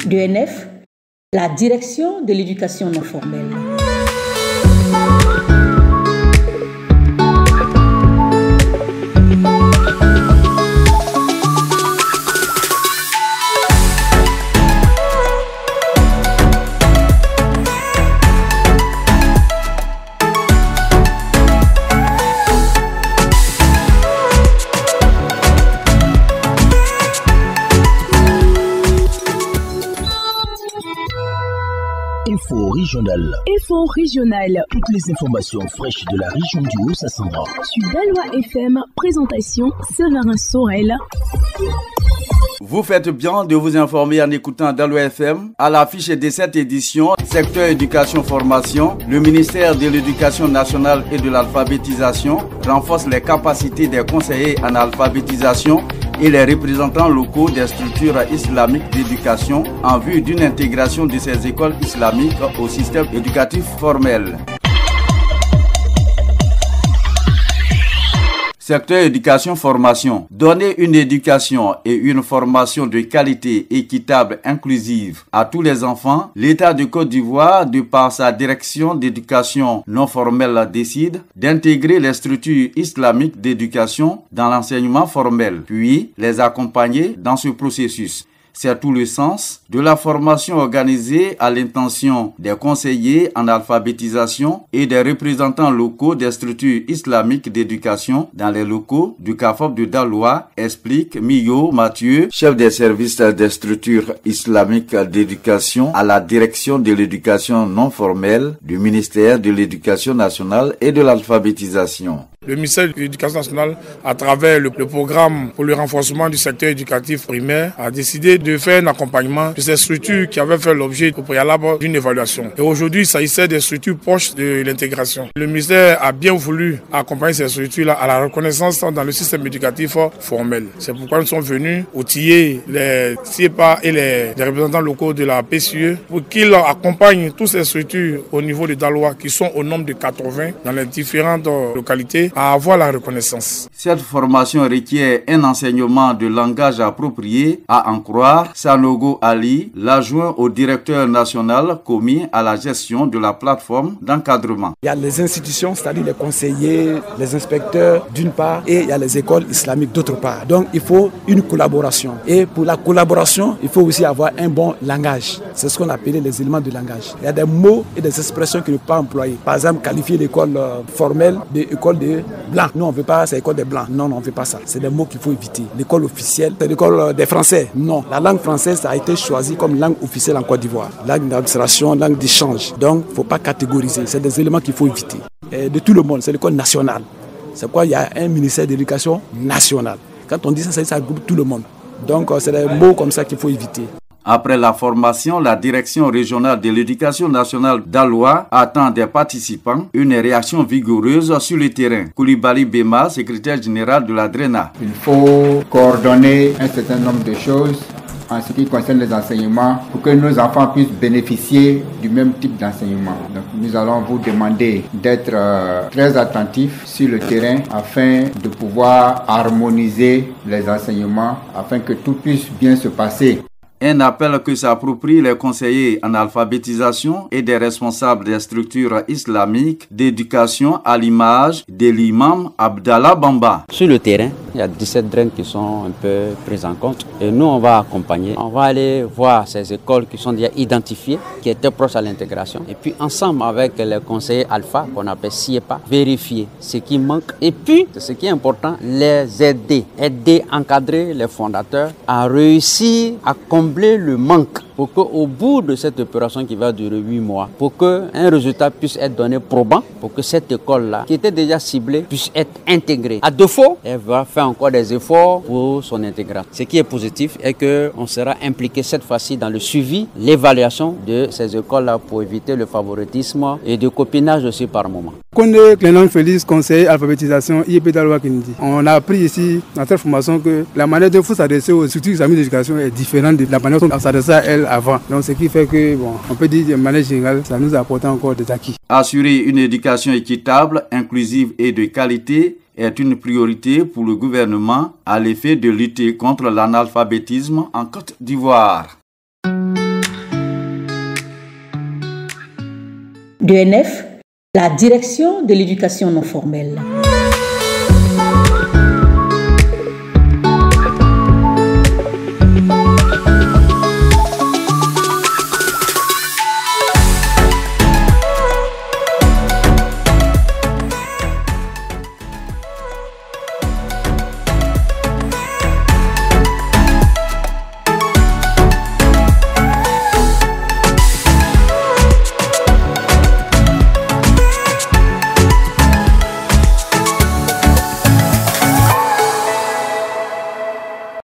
d'ENF, la direction de l'éducation non formelle. Info régional. Toutes les informations fraîches de la région du Haut-Sassandra. Sur Daloa FM, présentation Séverin Sorel. Vous faites bien de vous informer en écoutant Daloa FM. À l'affiche de cette édition, secteur éducation-formation, le ministère de l'Éducation nationale et de l'alphabétisation renforce les capacités des conseillers en alphabétisation et les représentants locaux des structures islamiques d'éducation en vue d'une intégration de ces écoles islamiques au système éducatif formel. Secteur éducation-formation. Donner une éducation et une formation de qualité, équitable, inclusive à tous les enfants, l'État de Côte d'Ivoire, de par sa direction d'éducation non formelle, décide d'intégrer les structures islamiques d'éducation dans l'enseignement formel, puis les accompagner dans ce processus. C'est tout le sens de la formation organisée à l'intention des conseillers en alphabétisation et des représentants locaux des structures islamiques d'éducation dans les locaux du CAFOP de Daloa, explique Miyo Mathieu, chef des services des structures islamiques d'éducation à la direction de l'éducation non formelle du ministère de l'Éducation nationale et de l'alphabétisation. Le ministère de l'Éducation nationale, à travers le programme pour le renforcement du secteur éducatif primaire, a décidé de faire un accompagnement de ces structures qui avaient fait l'objet au préalable d'une évaluation. Et aujourd'hui, il s'agissait des structures proches de l'intégration. Le ministère a bien voulu accompagner ces structures-là à la reconnaissance dans le système éducatif formel. C'est pourquoi nous sommes venus outiller les CIEPA et les représentants locaux de la PCE pour qu'ils accompagnent toutes ces structures au niveau de Daloa, qui sont au nombre de 80 dans les différentes localités, à avoir la reconnaissance. Cette formation requiert un enseignement de langage approprié, à en croire Sanogo Ali, l'adjoint au directeur national commis à la gestion de la plateforme d'encadrement. Il y a les institutions, c'est-à-dire les conseillers, les inspecteurs d'une part, et il y a les écoles islamiques d'autre part. Donc il faut une collaboration. Et pour la collaboration, il faut aussi avoir un bon langage. C'est ce qu'on appelle les éléments de langage. Il y a des mots et des expressions qui ne sont pas employés. Par exemple, qualifier l'école formelle d'école de blancs. Nous, on ne veut pas, c'est l'école des blancs. Non, on ne veut pas ça. C'est des mots qu'il faut éviter. L'école officielle, c'est l'école des Français. Non, la langue française a été choisie comme langue officielle en Côte d'Ivoire. Langue d'administration, langue d'échange. Donc, il ne faut pas catégoriser. C'est des éléments qu'il faut éviter. Et de tout le monde, c'est l'école nationale. C'est quoi? Il y a un ministère d'éducation national. Quand on dit ça, ça regroupe tout le monde. Donc, c'est des mots comme ça qu'il faut éviter. Après la formation, la direction régionale de l'éducation nationale d'Aloa attend des participants une réaction vigoureuse sur le terrain. Koulibaly Bema, secrétaire général de la DRENA. Il faut coordonner un certain nombre de choses en ce qui concerne les enseignements pour que nos enfants puissent bénéficier du même type d'enseignement. Donc nous allons vous demander d'être très attentifs sur le terrain afin de pouvoir harmoniser les enseignements afin que tout puisse bien se passer. Un appel que s'approprient les conseillers en alphabétisation et des responsables des structures islamiques d'éducation à l'image de l'imam Abdallah Bamba. Sur le terrain, il y a 17 draines qui sont un peu prises en compte et nous on va accompagner. On va aller voir ces écoles qui sont déjà identifiées, qui étaient proches à l'intégration et puis ensemble avec les conseillers alpha qu'on appelle CIEPA, vérifier ce qui manque et puis, ce qui est important, les aider, encadrer les fondateurs à réussir à combler le manque pour qu'au bout de cette opération qui va durer 8 mois, pour qu'un résultat puisse être donné probant, pour que cette école-là, qui était déjà ciblée, puisse être intégrée. À défaut, elle va faire encore des efforts pour son intégration. Ce qui est positif est qu'on sera impliqué cette fois-ci dans le suivi, l'évaluation de ces écoles-là pour éviter le favoritisme et le copinage aussi par moment. Connais Clément Félix, conseiller alphabétisation IEP Daloa Kennedy. On a appris ici dans cette formation que la manière dont il faut s'adresser aux structures islamiques d'éducation est différente de la manière dont on s'adressait à elles avant. Donc ce qui fait que, on peut dire de manière générale, ça nous a apporté encore des acquis. Assurer une éducation équitable, inclusive et de qualité est une priorité pour le gouvernement à l'effet de lutter contre l'analphabétisme en Côte d'Ivoire. DNF, la direction de l'éducation non formelle.